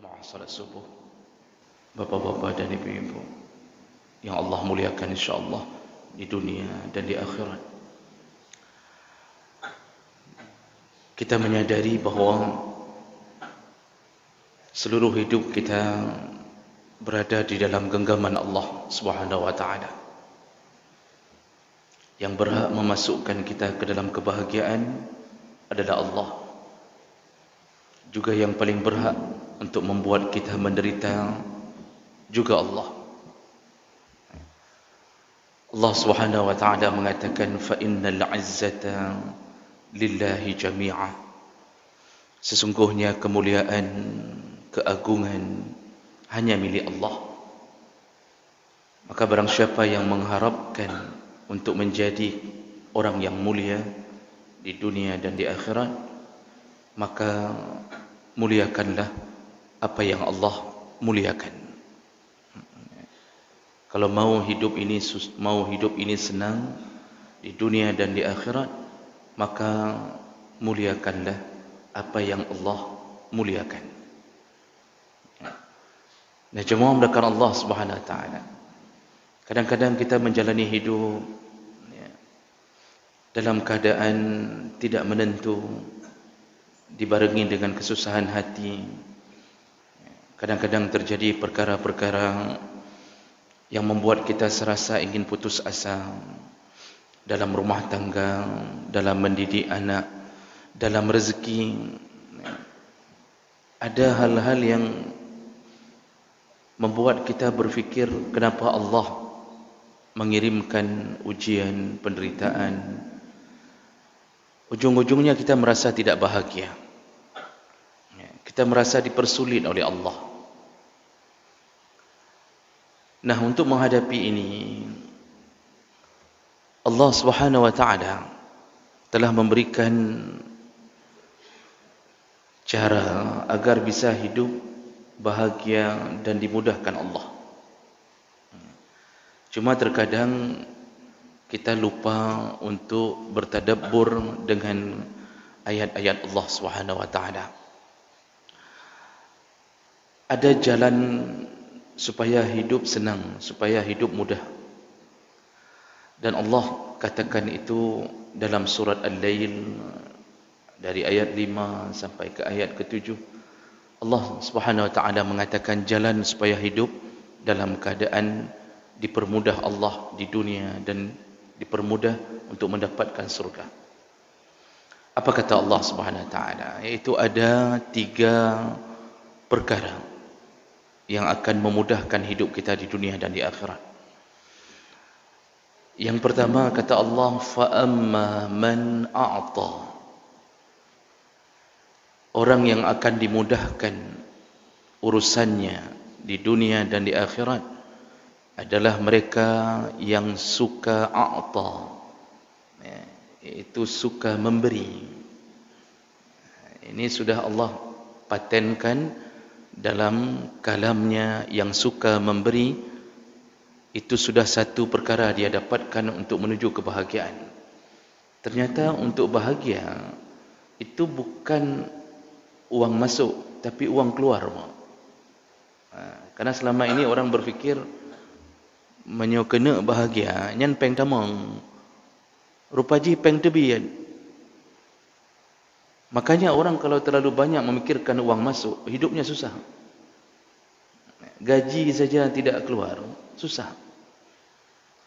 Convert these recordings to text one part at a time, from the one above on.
Jemaah salat subuh, bapak-bapak dan ibu-ibu yang Allah muliakan insyaAllah di dunia dan di akhirat. Kita menyadari bahawa seluruh hidup kita berada di dalam genggaman Allah Subhanahu wa taala. Yang berhak memasukkan kita ke dalam kebahagiaan adalah Allah. Juga yang paling berhak untuk membuat kita menderita juga Allah. Allah Subhanahu wa taala mengatakan fa innal 'izzata lillahi jami'a. Sesungguhnya kemuliaan, keagungan hanya milik Allah. Maka barang siapa yang mengharapkan untuk menjadi orang yang mulia di dunia dan di akhirat, maka muliakanlah apa yang Allah muliakan. Kalau mau hidup ini senang di dunia dan di akhirat, maka muliakanlah apa yang Allah muliakan. Nah, jemaah mulakan Allah Subhanahu wa taala. Kadang-kadang kita menjalani hidup dalam keadaan tidak menentu, dibarengi dengan kesusahan hati. Kadang-kadang terjadi perkara-perkara yang membuat kita serasa ingin putus asa dalam rumah tangga, dalam mendidik anak, dalam rezeki. Ada hal-hal yang membuat kita berfikir kenapa Allah mengirimkan ujian, penderitaan. Ujung-ujungnya kita merasa tidak bahagia. Kita merasa dipersulit oleh Allah. Nah, untuk menghadapi ini, Allah Subhanahu wa taala telah memberikan cara agar bisa hidup bahagia dan dimudahkan Allah. Cuma terkadang kita lupa untuk bertadabbur dengan ayat-ayat Allah Subhanahu wa taala. Ada jalan supaya hidup senang, supaya hidup mudah. Dan Allah katakan itu dalam surat Al-Lail dari ayat 5 sampai ke ayat ke-7. Allah Subhanahu wa taala mengatakan jalan supaya hidup dalam keadaan dipermudah Allah di dunia dan dipermudah untuk mendapatkan surga. Apa kata Allah Subhanahu wa taala? Yaitu ada 3 perkara yang akan memudahkan hidup kita di dunia dan di akhirat. Yang pertama kata Allah, fa amma man a'ta. Orang yang akan dimudahkan urusannya di dunia dan di akhirat adalah mereka yang suka a'ta, yaitu suka memberi. Ini sudah Allah patenkan dalam kalamnya, yang suka memberi itu sudah satu perkara dia dapatkan untuk menuju kebahagiaan. Ternyata untuk bahagia itu bukan uang masuk, tapi uang keluar. Karena selama ini orang berfikir menyokena bahagia nyan peng tamang, rupaji peng tebian. Makanya orang kalau terlalu banyak memikirkan uang masuk, hidupnya susah. Gaji saja tidak keluar, susah.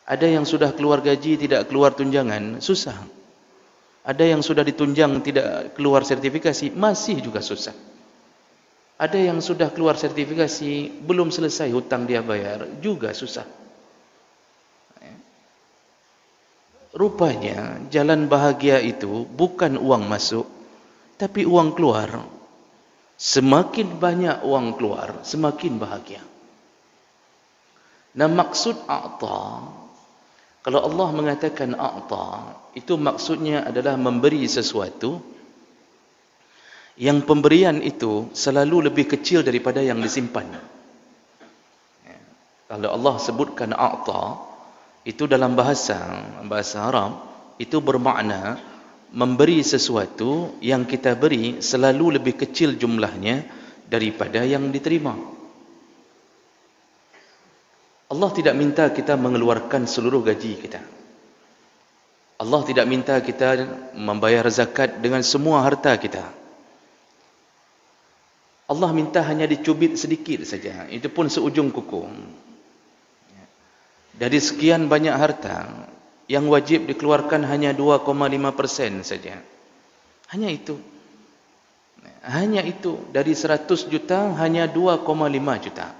Ada yang sudah keluar gaji tidak keluar tunjangan, susah. Ada yang sudah ditunjang tidak keluar sertifikasi, masih juga susah. Ada yang sudah keluar sertifikasi belum selesai hutang dia bayar, juga susah. Rupanya jalan bahagia itu bukan uang masuk, tapi uang keluar. Semakin banyak uang keluar, semakin bahagia. Nah, maksud a'ta, kalau Allah mengatakan a'ta, itu maksudnya adalah memberi sesuatu yang pemberian itu selalu lebih kecil daripada yang disimpan. Kalau Allah sebutkan a'ta, itu dalam bahasa Arab, itu bermakna memberi sesuatu yang kita beri selalu lebih kecil jumlahnya daripada yang diterima. Allah tidak minta kita mengeluarkan seluruh gaji kita. Allah tidak minta kita membayar zakat dengan semua harta kita. Allah minta hanya dicubit sedikit saja, itu pun seujung kuku. Dari sekian banyak harta, yang wajib dikeluarkan hanya 2,5% saja. Hanya itu. Hanya itu. Dari 100 juta hanya 2,5 juta.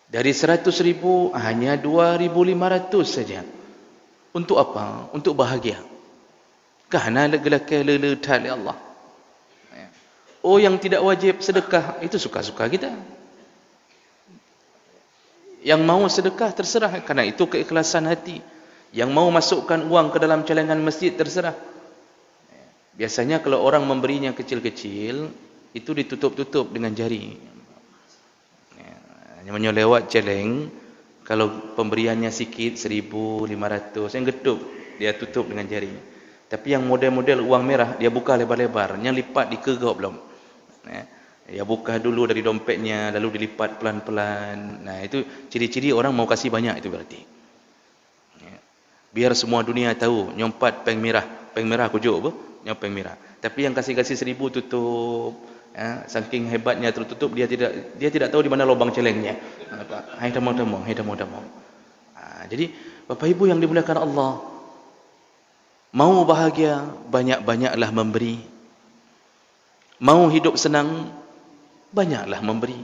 Dari 100,000 hanya 2,500 saja. Untuk apa? Untuk bahagia. Kerana lelaki leletat oleh Allah. Oh, yang tidak wajib sedekah, itu suka-suka kita. Yang mau sedekah terserah, kerana itu keikhlasan hati. Yang mau masukkan uang ke dalam celengan masjid terserah. Biasanya kalau orang memberinya kecil-kecil, itu ditutup-tutup dengan jari. Hanya lewat celeng, kalau pemberiannya sikit 1,500, yang getup dia tutup dengan jari. Tapi yang model-model uang merah dia buka lebar-lebar, yang lipat dikegok belum. Dia buka dulu dari dompetnya, lalu dilipat pelan-pelan. Nah, itu ciri-ciri orang mau kasih banyak, itu berarti. Biar semua dunia tahu, nyompat peng merah kujuk apa? Nyopeng merah. Tapi yang kasih-kasih 1,000 tutup. Saking hebatnya tertutup, dia tidak tahu di mana lubang celengnya. Hai tamu-tamu. Jadi Bapak Ibu yang dimuliakan Allah, mau bahagia, banyak-banyaklah memberi. Mau hidup senang, banyaklah memberi.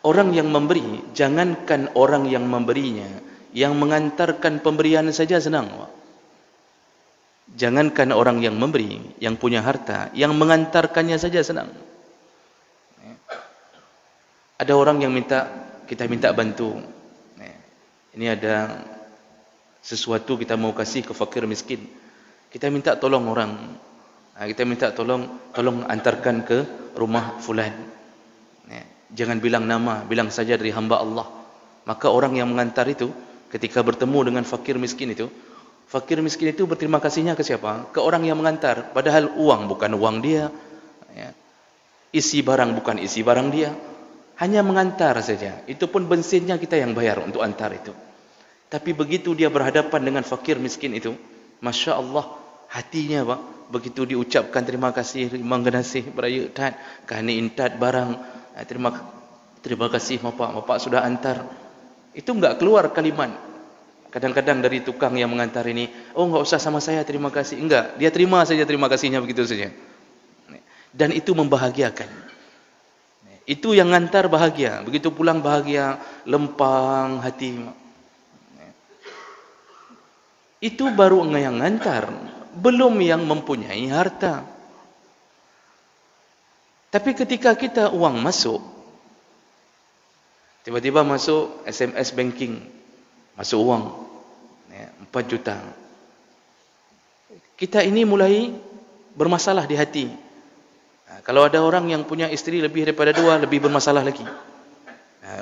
Orang yang memberi, jangankan orang yang memberinya, yang mengantarkan pemberian saja senang. Jangankan orang yang memberi, yang punya harta, yang mengantarkannya saja senang. Ada orang yang kita minta bantu. Ini ada sesuatu kita mau kasih ke fakir miskin. Kita minta tolong orang. Kita minta tolong antarkan ke rumah fulan. Jangan bilang nama, bilang saja dari hamba Allah. Maka orang yang mengantar itu, ketika bertemu dengan fakir miskin itu berterima kasihnya ke siapa? Ke orang yang mengantar. Padahal uang bukan uang dia, isi barang bukan isi barang dia, hanya mengantar saja. Itu pun bensinnya kita yang bayar untuk antar itu. Tapi begitu dia berhadapan dengan fakir miskin itu, Masya Allah, hatinya begitu diucapkan terima kasih beraya tat, kani intat barang, terima kasih bapak sudah antar. Itu enggak keluar kalimat. Kadang-kadang dari tukang yang mengantar ini, oh enggak usah sama saya, terima kasih. Enggak, dia terima saja terima kasihnya begitu saja. Dan itu membahagiakan. Itu yang ngantar bahagia, begitu pulang bahagia, lempang hati. Itu baru yang ngantar, belum yang mempunyai harta. Tapi ketika kita uang masuk, tiba-tiba masuk SMS banking, masuk uang 4 juta. Kita ini mulai bermasalah di hati. Kalau ada orang yang punya isteri lebih daripada 2, lebih bermasalah lagi.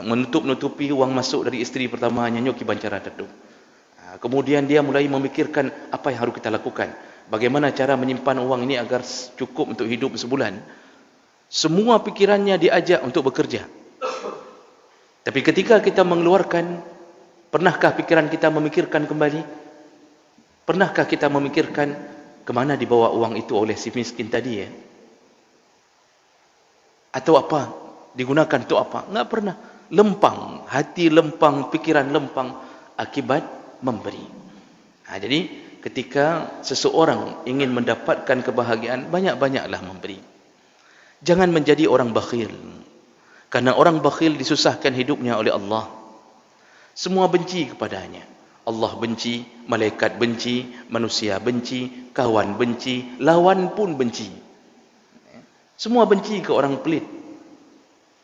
Menutup-nutupi uang masuk dari isteri pertamanya, nyoki bancara teduh. Kemudian dia mulai memikirkan apa yang harus kita lakukan. Bagaimana cara menyimpan uang ini agar cukup untuk hidup sebulan. Semua pikirannya diajak untuk bekerja. Tapi ketika kita mengeluarkan, pernahkah pikiran kita memikirkan kembali? Pernahkah kita memikirkan kemana dibawa uang itu oleh si miskin tadi ya? Atau apa? Digunakan untuk apa? Enggak pernah. Lempang, hati lempang, pikiran lempang akibat memberi. Jadi ketika seseorang ingin mendapatkan kebahagiaan, banyak-banyaklah memberi. Jangan menjadi orang bakhil. Karena orang bakhil disusahkan hidupnya oleh Allah. Semua benci kepadanya. Allah benci, malaikat benci, manusia benci, kawan benci, lawan pun benci. Semua benci ke orang pelit.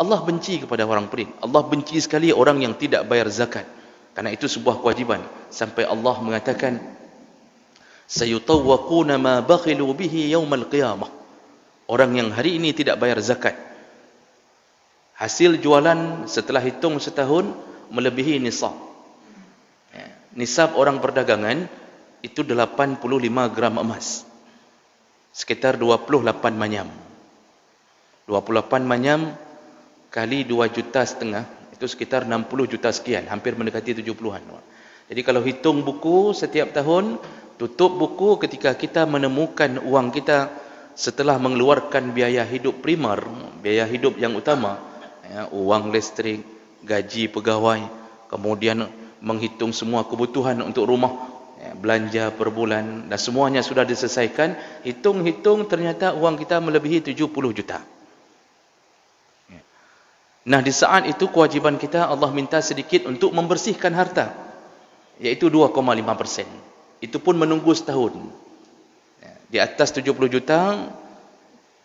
Allah benci kepada orang pelit. Allah benci sekali orang yang tidak bayar zakat. Karena itu sebuah kewajiban. Sampai Allah mengatakan, sayutawwaquna ma bakhilu bihi yaumal qiyamah. Orang yang hari ini tidak bayar zakat, hasil jualan setelah hitung setahun melebihi nisab. Nisab orang perdagangan itu 85 gram emas, sekitar 28 manyam. 28 manyam kali 2,5 juta, itu sekitar 60 juta sekian, hampir mendekati 70-an. Jadi kalau hitung buku setiap tahun, tutup buku ketika kita menemukan uang kita setelah mengeluarkan biaya hidup primer, biaya hidup yang utama, ya, uang listrik, gaji pegawai, kemudian menghitung semua kebutuhan untuk rumah, ya, belanja per bulan, dan semuanya sudah diselesaikan, hitung-hitung ternyata uang kita melebihi 70 juta. Nah, di saat itu kewajiban kita, Allah minta sedikit untuk membersihkan harta, yaitu 2,5%. Itu pun menunggu setahun. Di atas 70 juta,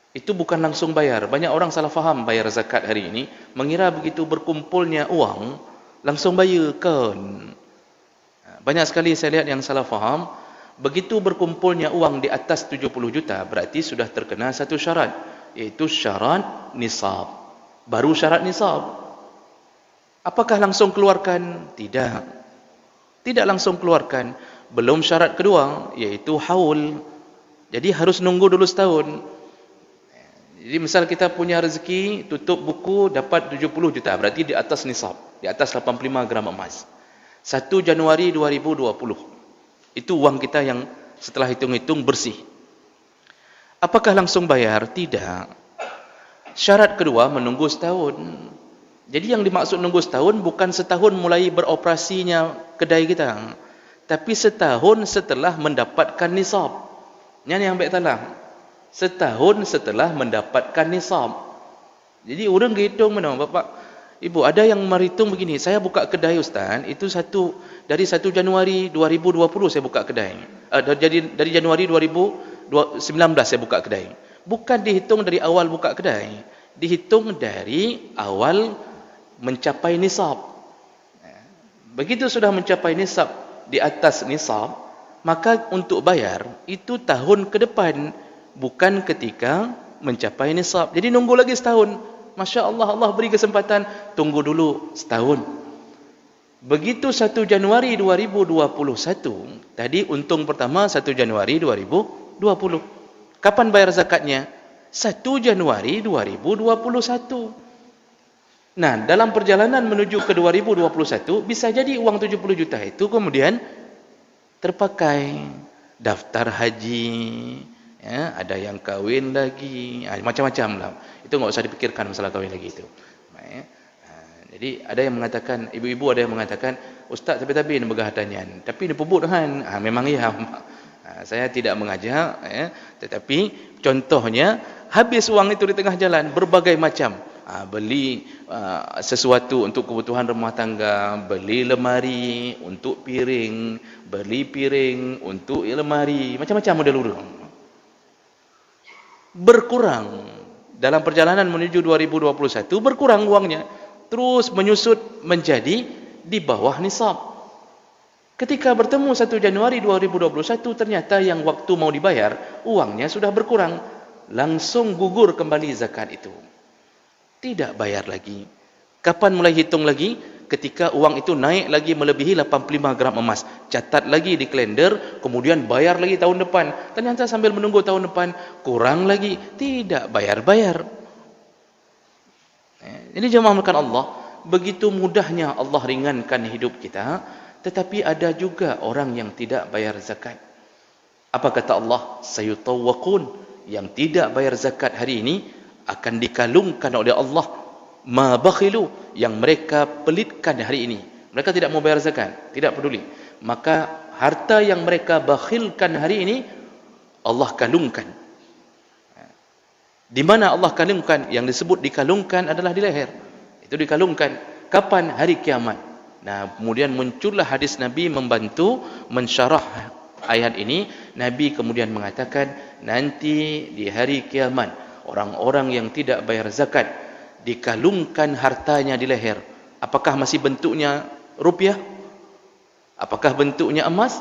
itu bukan langsung bayar. Banyak orang salah faham bayar zakat hari ini, mengira begitu berkumpulnya uang, langsung bayar kan. Banyak sekali saya lihat yang salah faham, begitu berkumpulnya uang di atas 70 juta, berarti sudah terkena satu syarat, yaitu syarat nisab. Baru syarat nisab. Apakah langsung keluarkan? Tidak. Tidak langsung keluarkan. Belum syarat kedua, yaitu haul. Jadi harus nunggu dulu setahun. Jadi misal kita punya rezeki, tutup buku, dapat 70 juta. Berarti di atas nisab. Di atas 85 gram emas. 1 Januari 2020. Itu uang kita yang setelah hitung-hitung bersih. Apakah langsung bayar? Tidak. Syarat kedua, menunggu setahun. Jadi yang dimaksud menunggu setahun, bukan setahun mulai beroperasinya kedai kita, tapi setahun setelah mendapatkan nisab. Ini yang baik talah. Setahun setelah mendapatkan nisab. Jadi orang hitung mana, Bapak, Ibu, ada yang menghitung begini, saya buka kedai Ustaz, itu dari 1 Januari 2020 saya buka kedai. Dari Januari 2019 saya buka kedai. Bukan dihitung dari awal buka kedai, dihitung dari awal mencapai nisab. Begitu sudah mencapai nisab, di atas nisab, maka untuk bayar itu tahun ke depan, bukan ketika mencapai nisab. Jadi nunggu lagi setahun. Masya Allah, Allah beri kesempatan, tunggu dulu setahun. Begitu 1 Januari 2021, tadi untung pertama 1 Januari 2020. Kapan bayar zakatnya? 1 Januari 2021. Nah, dalam perjalanan menuju ke 2021, bisa jadi uang 70 juta itu kemudian terpakai. Daftar haji, ya, ada yang kawin lagi, macam-macam lah. Itu nggak usah dipikirkan masalah kawin lagi itu. Jadi ada yang mengatakan, ibu-ibu ada yang mengatakan, Ustaz tapi ini begahatan, tapi ini pebut kan? Memang iya. Saya tidak mengajak, ya, tetapi contohnya habis uang itu di tengah jalan berbagai macam, beli sesuatu untuk kebutuhan rumah tangga, beli lemari untuk piring, beli piring untuk lemari, macam-macam model urang. Berkurang dalam perjalanan menuju 2021, berkurang uangnya, terus menyusut menjadi di bawah nisab. Ketika bertemu 1 Januari 2021, ternyata yang waktu mau dibayar, uangnya sudah berkurang. Langsung gugur kembali zakat itu. Tidak bayar lagi. Kapan mulai hitung lagi? Ketika uang itu naik lagi melebihi 85 gram emas. Catat lagi di kalender, kemudian bayar lagi tahun depan. Ternyata sambil menunggu tahun depan, kurang lagi. Tidak bayar-bayar. Ini jemaah makan Allah, begitu mudahnya Allah ringankan hidup kita. Tetapi ada juga orang yang tidak bayar zakat. Apa kata Allah? Sayutawwaqun, yang tidak bayar zakat hari ini akan dikalungkan oleh Allah ma bakhilu, yang mereka pelitkan hari ini. Mereka tidak mau bayar zakat, tidak peduli. Maka harta yang mereka bakhilkan hari ini Allah kalungkan. Di mana Allah kalungkan? Yang disebut dikalungkan adalah di leher. Itu dikalungkan. Kapan? Hari kiamat. Nah, kemudian muncullah hadis Nabi membantu mensyarah ayat ini. Nabi kemudian mengatakan, nanti di hari kiamat, orang-orang yang tidak bayar zakat dikalungkan hartanya di leher. Apakah masih bentuknya rupiah? Apakah bentuknya emas?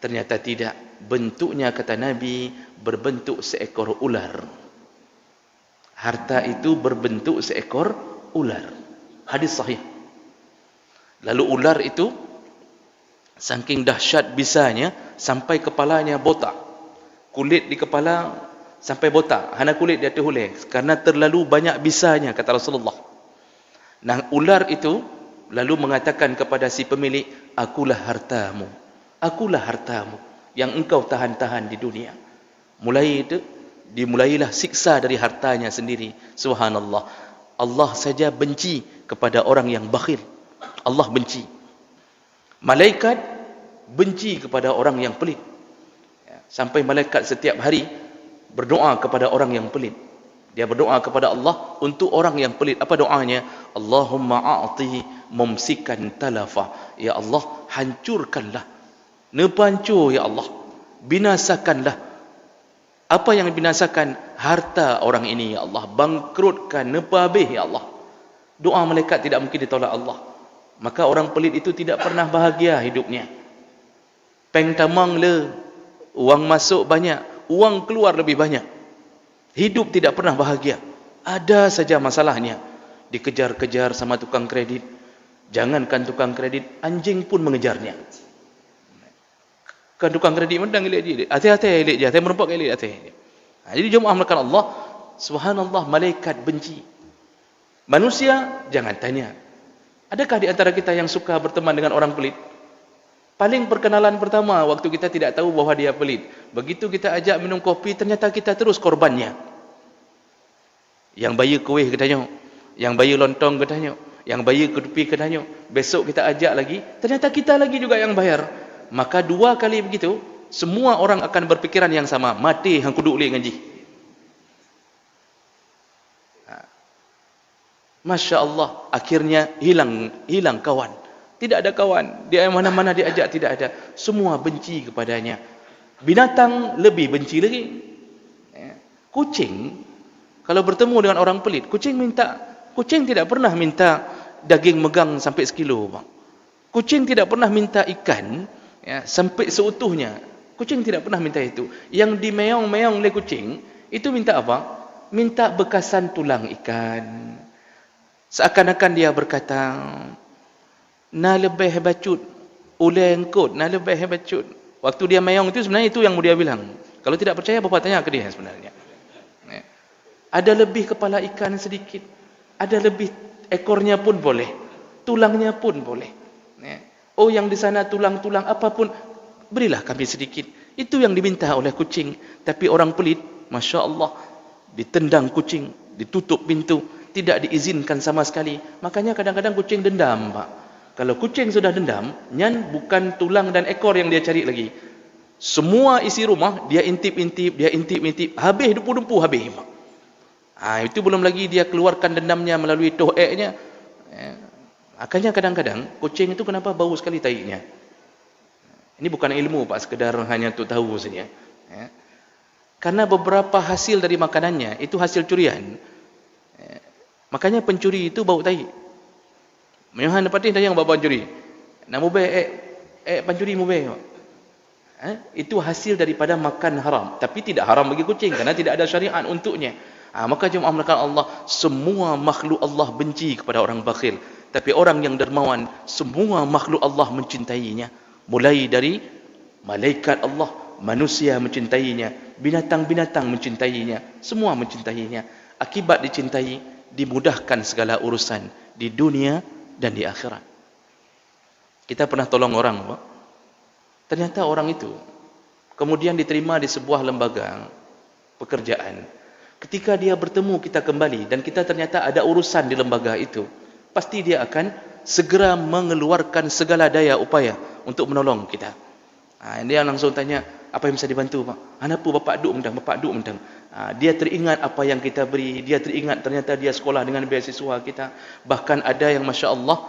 Ternyata tidak. Bentuknya, kata Nabi, berbentuk seekor ular. Harta itu berbentuk seekor ular. Hadis sahih. Lalu ular itu saking dahsyat bisanya sampai kepalanya botak. Kulit di kepala sampai botak, hana kulit dia terhulai karena terlalu banyak bisanya, kata Rasulullah. Nah, ular itu lalu mengatakan kepada si pemilik, akulah hartamu yang engkau tahan-tahan di dunia. Dimulailah siksa dari hartanya sendiri. Subhanallah. Allah saja benci kepada orang yang bakhil. Allah benci. Malaikat benci kepada orang yang pelit. Sampai malaikat setiap hari berdoa kepada orang yang pelit. Dia berdoa kepada Allah untuk orang yang pelit. Apa doanya? Allahumma a'ti mumsikan talafa. Ya Allah, hancurkanlah, nepancur ya Allah, binasakanlah. Apa yang binasakan? Harta orang ini ya Allah, bangkrutkan, nepabih ya Allah. Doa malaikat tidak mungkin ditolak Allah. Maka orang pelit itu tidak pernah bahagia hidupnya. Peng tamang le, uang masuk banyak, uang keluar lebih banyak. Hidup tidak pernah bahagia. Ada saja masalahnya. Dikejar-kejar sama tukang kredit. Jangankan tukang kredit, anjing pun mengejarnya. Kan tukang kredit mendang elok dia. Hati-hati elok dia, hati merempak elok hati. Jadi jemaah melakukan Allah, subhanallah, malaikat benci. Manusia jangan tanya. Adakah di antara kita yang suka berteman dengan orang pelit? Paling perkenalan pertama waktu kita tidak tahu bahawa dia pelit. Begitu kita ajak minum kopi, ternyata kita terus korbannya. Yang bayar kuih ke tanya, yang bayar lontong ke tanya, yang bayar ketupi ke tanya. Besok kita ajak lagi, ternyata kita lagi juga yang bayar. Maka dua kali begitu, semua orang akan berpikiran yang sama. Mati hang kuduk leh ngaji. Masya Allah, akhirnya hilang kawan. Tidak ada kawan. Dia mana-mana diajak tidak ada. Semua benci kepadanya. Binatang lebih benci lagi. Kucing, kalau bertemu dengan orang pelit, kucing tidak pernah minta daging megang sampai sekilo, bang. Kucing tidak pernah minta ikan sampai seutuhnya. Kucing tidak pernah minta itu. Yang dimeong-meong oleh kucing itu minta apa? Minta bekasan tulang ikan. Seakan-akan dia berkata, na lebih bacut, ulai engkut, na lebih bacut. Waktu dia meong itu sebenarnya itu yang dia bilang. Kalau tidak percaya, bapak tanya ke dia sebenarnya. Ada lebih kepala ikan sedikit, ada lebih ekornya pun boleh, tulangnya pun boleh. Oh, yang di sana tulang-tulang apapun, berilah kami sedikit. Itu yang diminta oleh kucing. Tapi orang pelit, Masya Allah, ditendang kucing, ditutup pintu, tidak diizinkan sama sekali. Makanya kadang-kadang kucing dendam, Pak. Kalau kucing sudah dendam, nyan bukan tulang dan ekor yang dia cari lagi. Semua isi rumah, dia intip-intip, habis dempu-dempu, habis, Pak. Itu belum lagi dia keluarkan dendamnya melalui toheknya. Makanya kadang-kadang kucing itu kenapa bau sekali taiknya. Ini bukan ilmu, Pak, sekedar hanya untuk tahu saja. Karena beberapa hasil dari makanannya itu hasil curian. Makanya pencuri itu bau taik. Menyuhan dapat yang bawa pencuri. Nak mubah pencuri mubah. Itu hasil daripada makan haram. Tapi tidak haram bagi kucing karena tidak ada syariat untuknya. Maka jemaah melakukan Allah, semua makhluk Allah benci kepada orang bakhil. Tapi orang yang dermawan, semua makhluk Allah mencintainya. Mulai dari malaikat Allah, manusia mencintainya, binatang-binatang mencintainya, semua mencintainya. Akibat dicintai, dimudahkan segala urusan di dunia dan di akhirat. Kita pernah tolong orang, Pak. Ternyata orang itu kemudian diterima di sebuah lembaga pekerjaan. Ketika dia bertemu kita kembali dan kita ternyata ada urusan di lembaga itu, pasti dia akan segera mengeluarkan segala daya upaya untuk menolong kita. Dia langsung tanya, apa yang bisa dibantu, Pak? Apa bapak duk mendang. Dia teringat apa yang kita beri, dia teringat ternyata dia sekolah dengan beasiswa kita. Bahkan ada yang Masya Allah,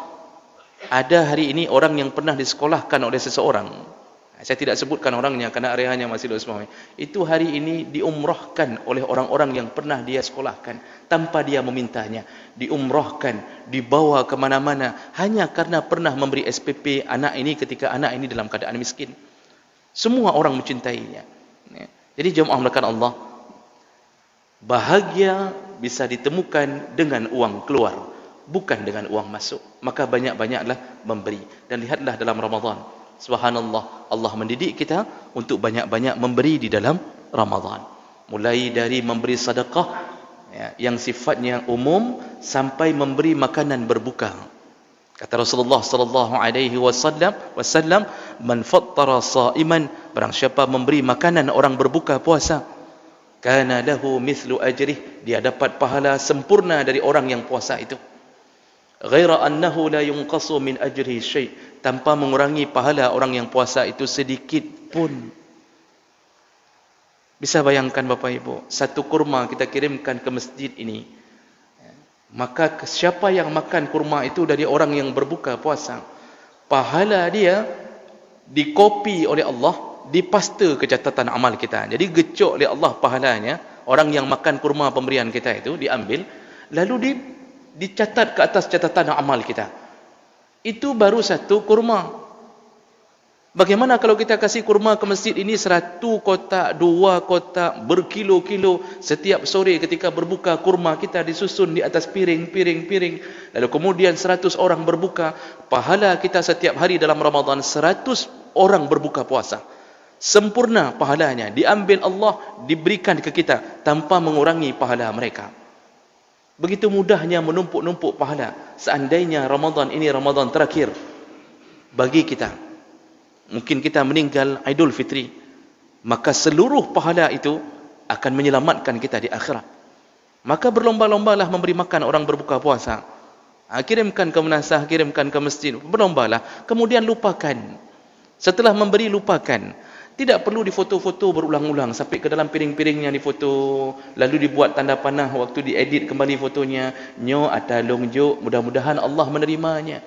ada hari ini orang yang pernah disekolahkan oleh seseorang. Saya tidak sebutkan orangnya karena areanya masih luas. Itu hari ini diumrahkan oleh orang-orang yang pernah dia sekolahkan tanpa dia memintanya. Diumrahkan, dibawa ke mana-mana hanya karena pernah memberi SPP anak ini ketika anak ini dalam keadaan miskin. Semua orang mencintainya. Jadi jemaah melakukan Allah, bahagia bisa ditemukan dengan uang keluar, bukan dengan uang masuk. Maka banyak-banyaklah memberi. Dan lihatlah dalam Ramadan, subhanallah, Allah mendidik kita untuk banyak-banyak memberi di dalam Ramadan. mulai dari memberi sedekah ya, yang sifatnya umum sampai memberi makanan berbuka. Kata Rasulullah sallallahu alaihi wasallam, "Man fattara sha'iman," barang siapa memberi makanan orang berbuka puasa, kana lahu mithlu ajrih, dia dapat pahala sempurna dari orang yang puasa itu. Ghaira annahu la yunqasu min ajrihi syai', tanpa mengurangi pahala orang yang puasa itu sedikit pun. Bisa bayangkan Bapak Ibu, satu kurma kita kirimkan ke masjid ini, maka siapa yang makan kurma itu dari orang yang berbuka puasa, pahala dia dikopi oleh Allah, dipaste ke catatan amal kita. Jadi gecok oleh Allah pahalanya, orang yang makan kurma pemberian kita itu diambil, lalu dicatat ke atas catatan amal kita. Itu baru satu kurma. Bagaimana kalau kita kasih kurma ke masjid ini 100 kotak, 2 kotak, berkilo-kilo, setiap sore ketika berbuka kurma kita disusun di atas piring, lalu kemudian 100 orang berbuka, pahala kita setiap hari dalam Ramadan 100 orang berbuka puasa. Sempurna pahalanya, diambil Allah, diberikan ke kita tanpa mengurangi pahala mereka. Begitu mudahnya menumpuk-numpuk pahala. Seandainya Ramadan ini Ramadan terakhir bagi kita, mungkin kita meninggal Idul Fitri, maka seluruh pahala itu akan menyelamatkan kita di akhirat. Maka berlomba-lombalah memberi makan orang berbuka puasa. Kirimkan ke menasah, kirimkan ke masjid, berlombalah. Kemudian lupakan. Setelah memberi, lupakan. Tidak perlu difoto-foto berulang-ulang sampai ke dalam piring-piringnya difoto, lalu dibuat tanda panah waktu diedit kembali fotonya. Nyo atalong jo, mudah-mudahan Allah menerimanya.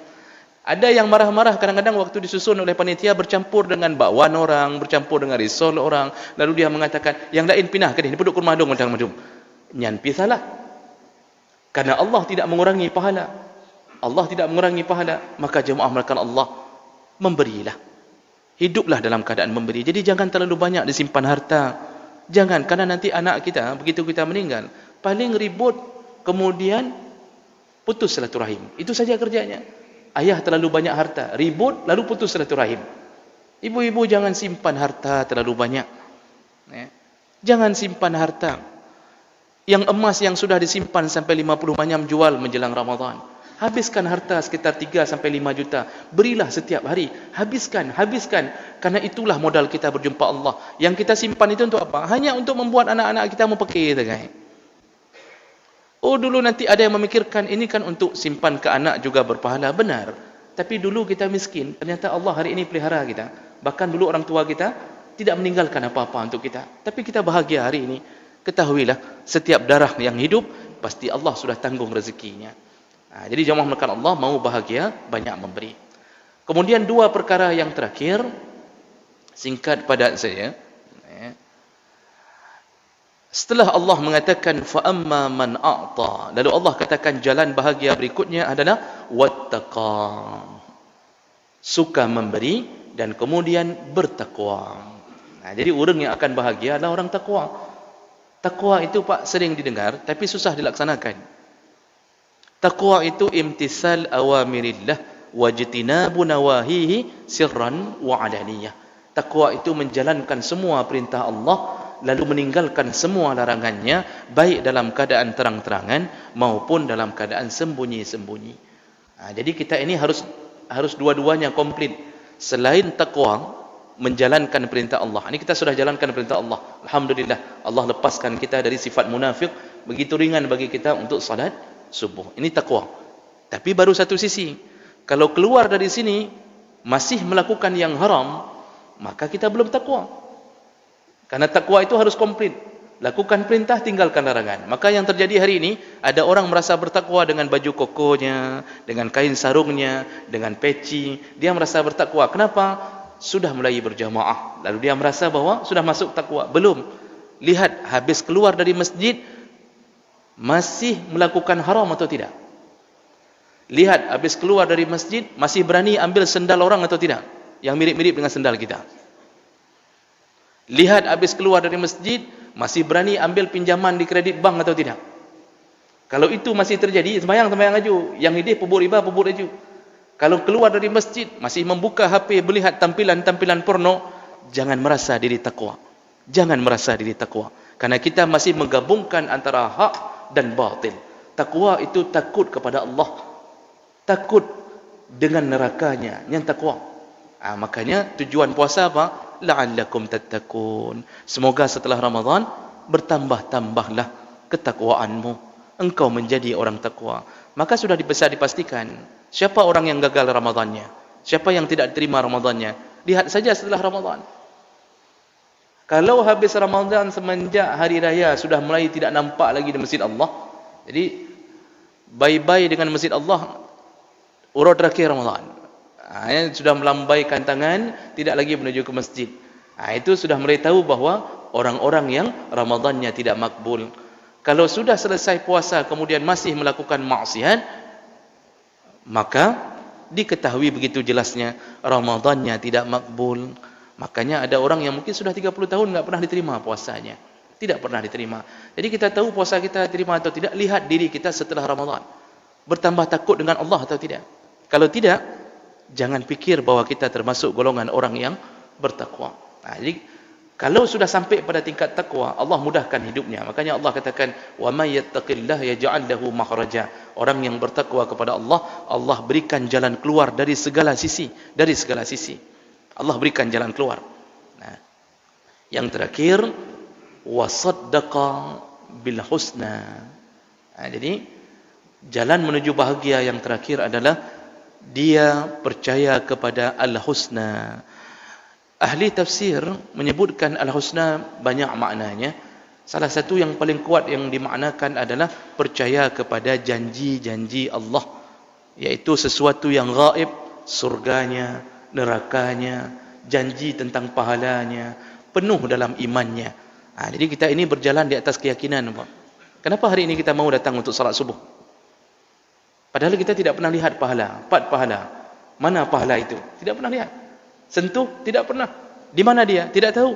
Ada yang marah-marah kadang-kadang waktu disusun oleh panitia, bercampur dengan bakwan orang, bercampur dengan risol orang, lalu dia mengatakan, yang lain pindah ke dia, penduduk kurma dong, macam-macam. Nyan pi salah. Karena Allah tidak mengurangi pahala. Allah tidak mengurangi pahala, maka jemaah melakukan Allah, memberilah. Hiduplah dalam keadaan memberi. Jadi jangan terlalu banyak disimpan harta. Jangan, karena nanti anak kita, begitu kita meninggal, paling ribut, kemudian putus silaturahim. Itu saja kerjanya. Ayah terlalu banyak harta, ribut, lalu putus silaturahim. Ibu-ibu jangan simpan harta terlalu banyak. Jangan simpan harta. Yang emas yang sudah disimpan sampai 50 manyam jual menjelang Ramadan. Habiskan harta sekitar 3 sampai 5 juta. Berilah setiap hari. Habiskan. Karena itulah modal kita berjumpa Allah. Yang kita simpan itu untuk apa? Hanya untuk membuat anak-anak kita mempekir. Oh, dulu nanti ada yang memikirkan, ini kan untuk simpan ke anak juga berpahala. Benar. Tapi dulu kita miskin. Ternyata Allah hari ini pelihara kita. Bahkan dulu orang tua kita tidak meninggalkan apa-apa untuk kita. Tapi kita bahagia hari ini. Ketahuilah, setiap darah yang hidup, pasti Allah sudah tanggung rezekinya. Jadi jemaah melakukan Allah, mau bahagia, banyak memberi. Kemudian 2 perkara yang terakhir, singkat pada saya. Setelah Allah mengatakan fa'amma man a'ta, lalu Allah katakan jalan bahagia berikutnya adalah wattaqa, suka memberi dan kemudian bertakwa. Jadi orang yang akan bahagia adalah orang takwa. Takwa itu Pak sering didengar tapi susah dilaksanakan. Takwa itu imtisal awamirillah wajtinabu nawahihi sirran wa alaniyah. Takwa itu menjalankan semua perintah Allah lalu meninggalkan semua larangannya, baik dalam keadaan terang-terangan maupun dalam keadaan sembunyi-sembunyi. Jadi kita ini harus dua-duanya komplit. Selain takwa, menjalankan perintah Allah. Ini kita sudah jalankan perintah Allah. Alhamdulillah, Allah lepaskan kita dari sifat munafik. Begitu ringan bagi kita untuk salat subuh. Ini takwa. Tapi baru satu sisi. Kalau keluar dari sini masih melakukan yang haram, maka kita belum takwa. Karena takwa itu harus komplit. Lakukan perintah, tinggalkan larangan. Maka yang terjadi hari ini, ada orang merasa bertakwa dengan baju kokonya, dengan kain sarungnya, dengan peci. Dia merasa bertakwa. Kenapa? Sudah mulai berjamaah. Lalu dia merasa bahwa sudah masuk takwa. Belum. Lihat, habis keluar dari masjid, masih melakukan haram atau tidak? Lihat, habis keluar dari masjid, masih berani ambil sendal orang atau tidak? Yang mirip-mirip dengan sendal kita. Lihat, habis keluar dari masjid, masih berani ambil pinjaman di kredit bank atau tidak? Kalau itu masih terjadi, sembahyang aja. Yang ini pebur riba, pebur aja. Kalau keluar dari masjid, masih membuka HP, melihat tampilan-tampilan porno, jangan merasa diri takwa. Jangan merasa diri takwa. Karena kita masih menggabungkan antara hak dan batil. Takwa itu takut kepada Allah, takut dengan nerakanya, yang takwa. Makanya tujuan puasa apa? La'allakum tattaqun. Semoga setelah Ramadan bertambah-tambahlah ketakwaanmu, engkau menjadi orang takwa. Maka sudah bisa dipastikan siapa orang yang gagal Ramadannya, siapa yang tidak terima Ramadannya. Lihat saja setelah Ramadan. Kalau habis Ramadan semenjak hari raya sudah mulai tidak nampak lagi di masjid Allah, jadi bye-bye dengan masjid Allah, urut terakhir Ramadan. Sudah melambaikan tangan, tidak lagi menuju ke masjid. Itu sudah mulai tahu bahawa orang-orang yang Ramadannya tidak makbul. Kalau sudah selesai puasa kemudian masih melakukan maksiat, maka diketahui begitu jelasnya Ramadannya tidak makbul. Makanya ada orang yang mungkin sudah 30 tahun enggak pernah diterima puasanya. Tidak pernah diterima. Jadi kita tahu puasa kita diterima atau tidak, lihat diri kita setelah Ramadan. Bertambah takut dengan Allah atau tidak. Kalau tidak, jangan pikir bahwa kita termasuk golongan orang yang bertakwa. Jadi kalau sudah sampai pada tingkat takwa, Allah mudahkan hidupnya. Makanya Allah katakan, "Wa may yattaqillaha yaj'al lahu makhraja." Orang yang bertakwa kepada Allah, Allah berikan jalan keluar dari segala sisi, dari segala sisi. Allah berikan jalan keluar. Yang terakhir, wa saddaqa bil husna. Jadi jalan menuju bahagia yang terakhir adalah dia percaya kepada al-husna. Ahli tafsir menyebutkan al-husna banyak maknanya. Salah satu yang paling kuat yang dimaknakan adalah percaya kepada janji-janji Allah, yaitu sesuatu yang gaib, surganya, nerakanya, janji tentang pahalanya, penuh dalam imannya. Jadi kita ini berjalan di atas keyakinan. Kenapa hari ini kita mau datang untuk salat subuh? Padahal kita tidak pernah lihat pahala, 4 pahala. Mana pahala itu? Tidak pernah lihat. Sentuh? Tidak pernah. Di mana dia? Tidak tahu.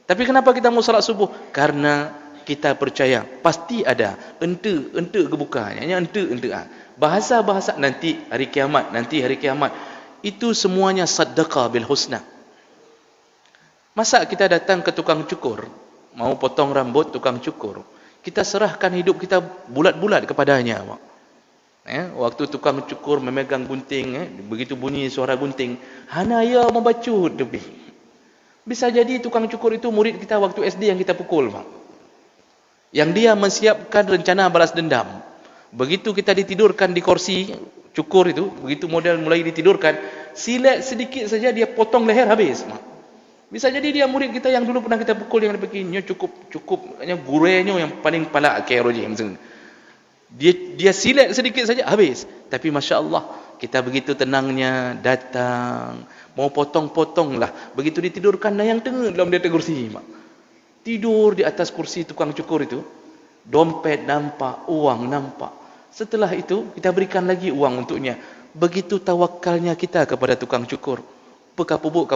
Tapi kenapa kita mau salat subuh? Karena kita percaya pasti ada ente kebukanya, ente. Bahasa-bahasa nanti hari kiamat, itu semuanya sadaqah bil husna. Masa kita datang ke tukang cukur, mau potong rambut tukang cukur, kita serahkan hidup kita bulat-bulat kepadanya. Waktu tukang cukur memegang gunting, begitu bunyi suara gunting, hanaya membacut lebih. Bisa jadi tukang cukur itu murid kita waktu SD yang kita pukul, yang dia menyiapkan rencana balas dendam. Begitu kita ditidurkan di kursi cukur itu, begitu model mulai ditidurkan, silet sedikit saja dia potong leher habis. Bisa jadi dia murid kita yang dulu pernah kita pukul, yang begini cukup hanya gurenya yang paling palak keroji macam. Dia silet sedikit saja habis. Tapi Masya Allah, kita begitu tenangnya datang, mau potong-potong lah. Begitu ditidurkan, yang tengah dalam dia kursi. Tidur di atas kursi tukang cukur itu, dompet nampak, uang nampak. Setelah itu kita berikan lagi uang untuknya. Begitu tawakalnya kita kepada tukang cukur, kapubuk.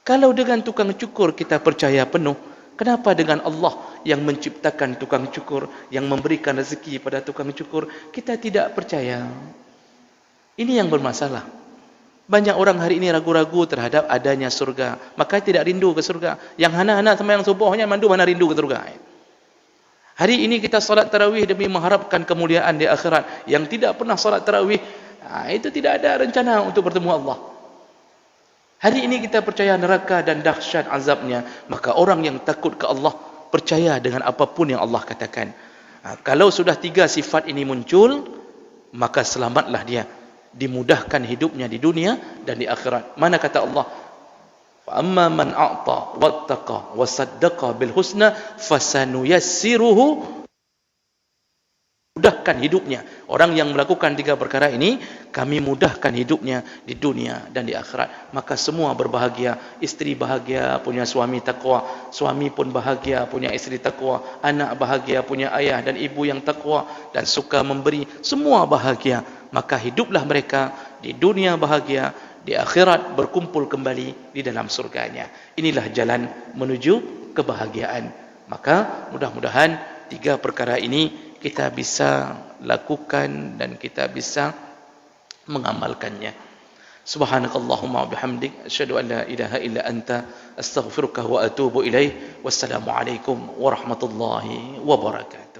Kalau dengan tukang cukur kita percaya penuh, kenapa dengan Allah yang menciptakan tukang cukur, yang memberikan rezeki pada tukang cukur, kita tidak percaya? Ini yang bermasalah. Banyak orang hari ini ragu-ragu terhadap adanya surga, maka tidak rindu ke surga. Yang hana-hana sama yang subuhnya mandu, mana rindu ke surga. Hari ini kita salat tarawih demi mengharapkan kemuliaan di akhirat. Yang tidak pernah salat tarawih, itu tidak ada rencana untuk bertemu Allah. Hari ini kita percaya neraka dan dahsyat azabnya, maka orang yang takut ke Allah percaya dengan apapun yang Allah katakan. Kalau sudah 3 sifat ini muncul, maka selamatlah dia, dimudahkan hidupnya di dunia dan di akhirat. Mana kata Allah, fa amma man a'ta wattaqa wasaddaqa bil husna fasanuyassiruhu, mudahkan hidupnya. Orang yang melakukan 3 perkara ini, kami mudahkan hidupnya di dunia dan di akhirat. Maka semua berbahagia. Isteri bahagia punya suami takwa, suami pun bahagia punya isteri takwa, anak bahagia punya ayah dan ibu yang takwa dan suka memberi. Semua bahagia. Maka hiduplah mereka di dunia bahagia, di akhirat berkumpul kembali di dalam surganya. Inilah jalan menuju kebahagiaan. Maka mudah-mudahan 3 perkara ini kita bisa lakukan dan kita bisa mengamalkannya. Subhanakallahumma wa bihamdik asyhadu an la ilaha illa anta astaghfiruka wa atubu ilaik. Wassalamu alaikum warahmatullahi wabarakatuh.